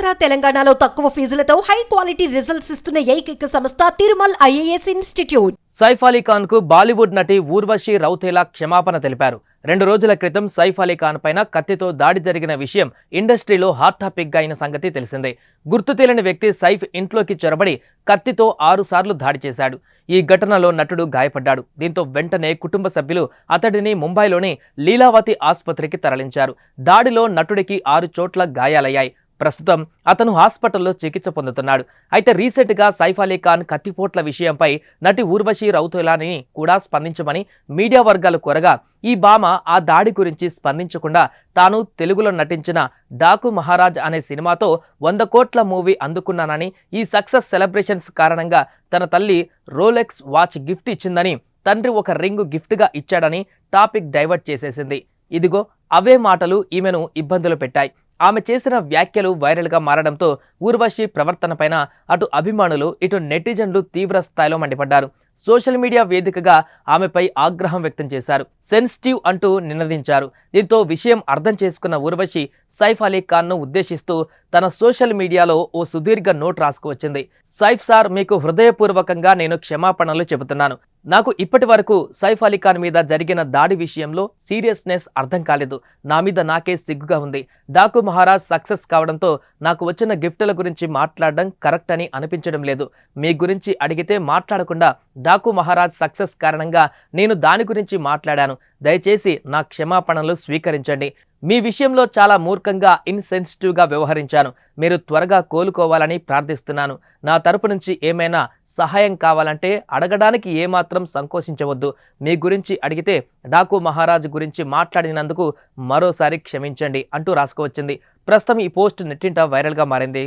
ఆంధ్ర తెలంగాణలో తక్కువ ఫీజులతో high quality results ఇస్తున్న ఏకైక సంస్థ తిరుమల్ ఐఏఎస్ ఇన్స్టిట్యూట్. సైఫ్ అలీ ఖాన్ కు బాలీవుడ్ నటి ఊర్వశి రౌతేలా క్షమాపణ తెలిపారు. 2 రోజుల క్రితం సైఫ్ అలీ ఖాన్ పైన కత్తితో దాడి జరిగిన విషయం ఇండస్ట్రీలో హాట్ టాపిక్ గా అయిన సంగతి తెలిసిందే. గుర్తు తెలియని వ్యక్తి సైఫ్ ఇంట్లోకి చొరబడి కత్తితో 6 సార్లు దాడి చేశాడు. ఈ ఘటనలో నటుడు గాయపడ్డాడు. దీంతో వెంటనే కుటుంబ సభ్యులు అతడిని ముంబైలోని లీలావతి ఆసుపత్రికి తరలించారు. దాడిలో నటుడికి 6 చోట్ల గాయాలయ్యాయి. ప్రస్తుతం అతను హాస్పిటల్లో చికిత్స పొందుతున్నాడు. అయితే రీసెంట్ గా సైఫ్ అలీ ఖాన్ కత్తిపోట్ల విషయంపై నటి ఊర్వశి రౌతేలాని కూడా స్పందించమని మీడియా వర్గాలు కోరగా, ఈ భామ ఆ దాడి గురించి స్పందించకుండా తాను తెలుగులో నటించిన డాకు మహారాజ్ అనే సినిమాతో 100 కోట్ల మూవీ అందుకున్నానని, ఈ సక్సెస్ సెలబ్రేషన్స్ కారణంగా తన తల్లి రోలెక్స్ వాచ్ గిఫ్ట్ ఇచ్చిందని, తండ్రి ఒక రింగ్ గిఫ్ట్గా ఇచ్చాడని టాపిక్ డైవర్ట్ చేసేసింది. ఇదిగో అవే మాటలు ఈమెను ఇబ్బందులు పెట్టాయి. ఆమె చేసిన వ్యాఖ్యలు వైరల్గా మారడంతో ఊర్వశి ప్రవర్తనపైన అటు అభిమానులు ఇటు నెటిజన్లు తీవ్ర స్థాయిలో మండిపడ్డారు. సోషల్ మీడియా వేదికగా ఆమెపై ఆగ్రహం వ్యక్తం చేశారు. సెన్సిటివ్ అంటూ నినదించారు. దీంతో విషయం అర్థం చేసుకున్న ఊర్వశి సైఫ్ అలీ ఖాన్ను ఉద్దేశిస్తూ తన సోషల్ మీడియాలో ఓ సుదీర్ఘ నోట్ రాసుకువచ్చింది. సైఫ్ సార్, మీకు హృదయపూర్వకంగా నేను క్షమాపణలు చెబుతున్నాను. నాకు ఇప్పటి వరకు సైఫ్ అలీ ఖాన్ మీద జరిగిన దాడి విషయంలో సీరియస్నెస్ అర్థం కాలేదు. నా మీద నాకే సిగ్గుగా ఉంది. డాకు మహారాజ్ సక్సెస్ కావడంతో నాకు వచ్చిన గిఫ్టుల గురించి మాట్లాడడం కరెక్ట్ అని అనిపించడం లేదు. మీ గురించి అడిగితే మాట్లాడకుండా డాకు మహారాజ్ సక్సెస్ కారణంగా నేను దాని గురించి మాట్లాడాను. దయచేసి నా క్షమాపణలు స్వీకరించండి. మీ విషయంలో చాలా మూర్ఖంగా ఇన్సెన్సిటివ్గా వ్యవహరించాను. మీరు త్వరగా కోలుకోవాలని ప్రార్థిస్తున్నాను. నా తరపు నుంచి ఏమైనా సహాయం కావాలంటే అడగడానికి ఏమాత్రం సంకోచించవద్దు. మీ గురించి అడిగితే డాకు మహారాజ్ గురించి మాట్లాడినందుకు మరోసారి క్షమించండి అంటూ రాసుకువచ్చింది. ప్రస్తుతం ఈ పోస్ట్ నెట్టింట వైరల్గా మారింది.